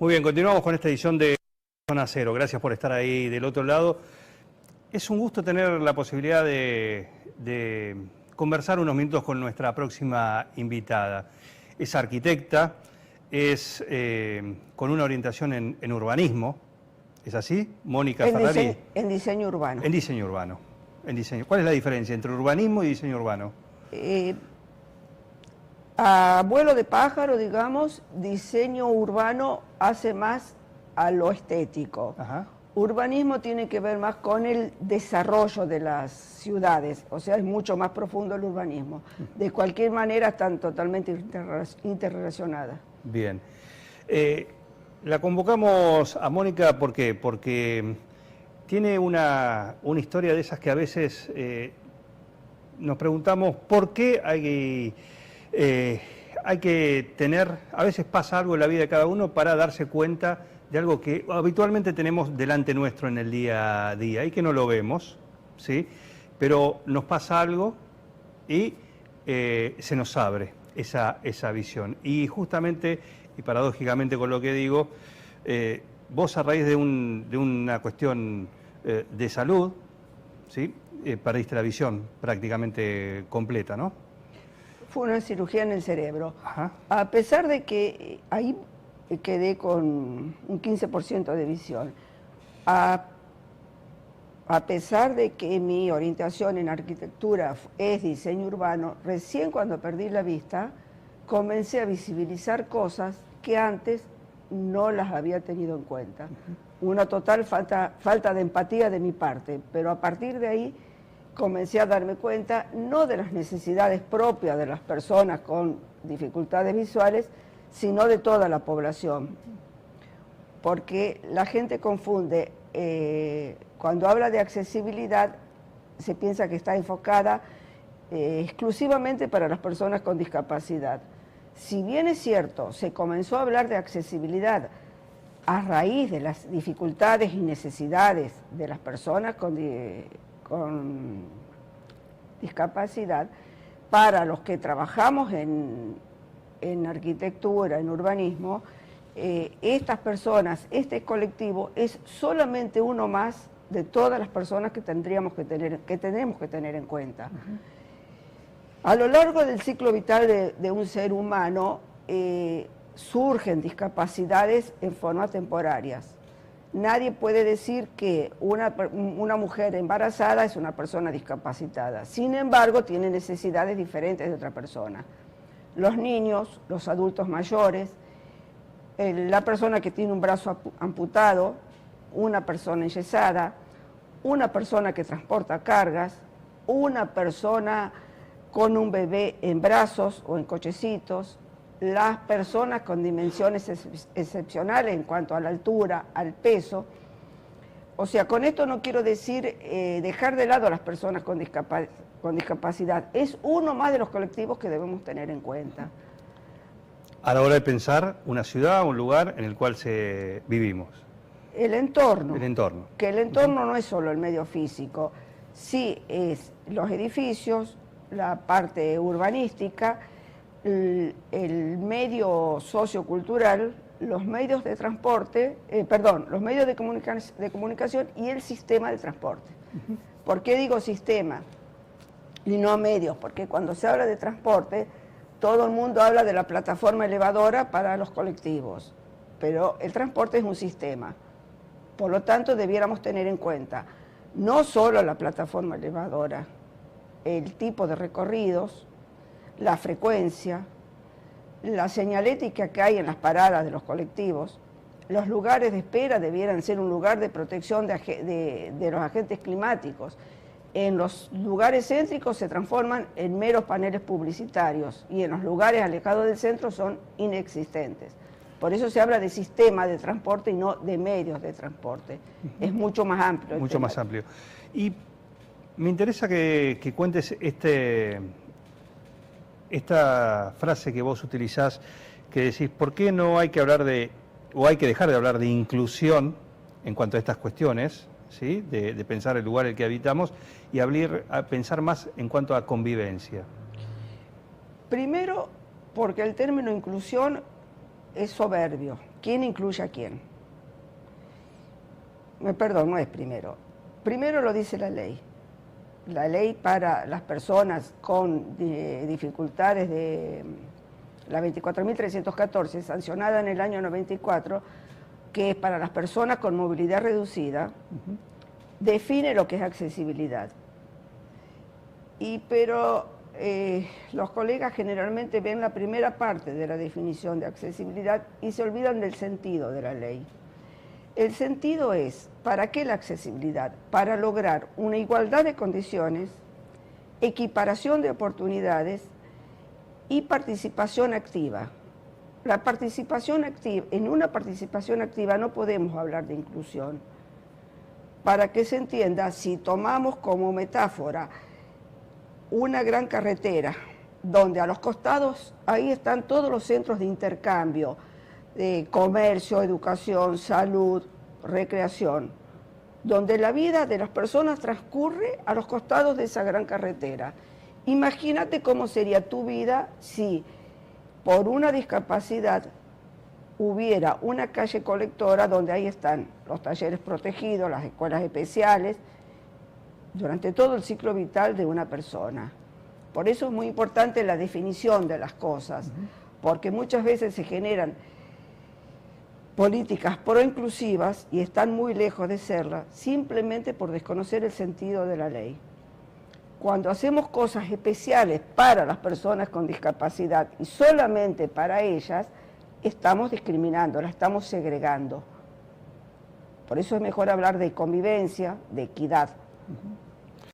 Muy bien, continuamos con esta edición de Zona Cero. Gracias por estar ahí del otro lado. Es un gusto tener la posibilidad de conversar unos minutos con nuestra próxima invitada. Es arquitecta, es con una orientación en urbanismo, ¿es así? Mónica Ferrari. En diseño urbano. En diseño urbano. En diseño. ¿Cuál es la diferencia entre urbanismo y diseño urbano? A vuelo de pájaro, digamos, diseño urbano hace más a lo estético. Ajá. Urbanismo tiene que ver más con el desarrollo de las ciudades, o sea, es mucho más profundo el urbanismo. De cualquier manera están totalmente interrelacionadas. Bien. La convocamos a Mónica, ¿por qué? Porque tiene una historia de esas que a veces nos preguntamos por qué hay que tener, a veces pasa algo en la vida de cada uno para darse cuenta de algo que habitualmente tenemos delante nuestro en el día a día y que no lo vemos, ¿sí? Pero nos pasa algo y se nos abre esa visión. Y justamente, y paradójicamente con lo que digo, vos a raíz de una cuestión de salud, ¿sí? Perdiste la visión prácticamente completa, ¿no? Fue una cirugía en el cerebro. Ajá. A pesar de que ahí quedé con un 15% de visión, a pesar de que mi orientación en arquitectura es diseño urbano, recién cuando perdí la vista comencé a visibilizar cosas que antes no las había tenido en cuenta. Una total falta de empatía de mi parte, pero a partir de ahí comencé a darme cuenta no de las necesidades propias de las personas con dificultades visuales, sino de toda la población. Porque la gente confunde, cuando habla de accesibilidad, se piensa que está enfocada exclusivamente para las personas con discapacidad. Si bien es cierto, se comenzó a hablar de accesibilidad a raíz de las dificultades y necesidades de las personas con discapacidad, para los que trabajamos en arquitectura, en urbanismo, estas personas, este colectivo es solamente uno más de todas las personas que tenemos que tener en cuenta. A lo largo del ciclo vital de un ser humano surgen discapacidades en forma temporarias. Nadie puede decir que una mujer embarazada es una persona discapacitada. Sin embargo, tiene necesidades diferentes de otra persona. Los niños, los adultos mayores, la persona que tiene un brazo amputado, una persona enyesada, una persona que transporta cargas, una persona con un bebé en brazos o en cochecitos, las personas con dimensiones excepcionales en cuanto a la altura, al peso. O sea, con esto no quiero decir dejar de lado a las personas con discapacidad. Es uno más de los colectivos que debemos tener en cuenta. A la hora de pensar una ciudad, un lugar en el cual vivimos. El entorno. El entorno. Que el entorno no es solo el medio físico, sí es los edificios, la parte urbanística, el medio sociocultural, los medios de transporte, los medios de comunicación y el sistema de transporte. ¿Por qué digo sistema y no medios? Porque cuando se habla de transporte, todo el mundo habla de la plataforma elevadora para los colectivos, pero el transporte es un sistema. Por lo tanto, debiéramos tener en cuenta no solo la plataforma elevadora, el tipo de recorridos, la frecuencia, la señalética que hay en las paradas de los colectivos. Los lugares de espera debieran ser un lugar de protección de los agentes climáticos. En los lugares céntricos se transforman en meros paneles publicitarios y en los lugares alejados del centro son inexistentes. Por eso se habla de sistema de transporte y no de medios de transporte. Es mucho más amplio. Mucho más amplio. Y me interesa que cuentes esta frase que vos utilizás, que decís, ¿por qué no hay que hablar o hay que dejar de hablar de inclusión en cuanto a estas cuestiones, ¿sí? de pensar el lugar en el que habitamos y a pensar más en cuanto a convivencia? Primero, porque el término inclusión es soberbio. ¿Quién incluye a quién? Perdón, no es primero. Primero lo dice la ley. La ley para las personas con dificultades de la 24.314, sancionada en el año 94, que es para las personas con movilidad reducida, define lo que es accesibilidad. Pero los colegas generalmente ven la primera parte de la definición de accesibilidad y se olvidan del sentido de la ley. El sentido es, ¿para qué la accesibilidad? Para lograr una igualdad de condiciones, equiparación de oportunidades y participación activa. La participación activa, en una participación activa no podemos hablar de inclusión. Para que se entienda, si tomamos como metáfora una gran carretera, donde a los costados, ahí están todos los centros de intercambio, de comercio, educación, salud, recreación, donde la vida de las personas transcurre a los costados de esa gran carretera. Imagínate cómo sería tu vida si por una discapacidad hubiera una calle colectora donde ahí están los talleres protegidos, las escuelas especiales, durante todo el ciclo vital de una persona. Por eso es muy importante la definición de las cosas, porque muchas veces se generan políticas pro-inclusivas y están muy lejos de serlas, simplemente por desconocer el sentido de la ley. Cuando hacemos cosas especiales para las personas con discapacidad y solamente para ellas, estamos discriminando, la estamos segregando. Por eso es mejor hablar de convivencia, de equidad.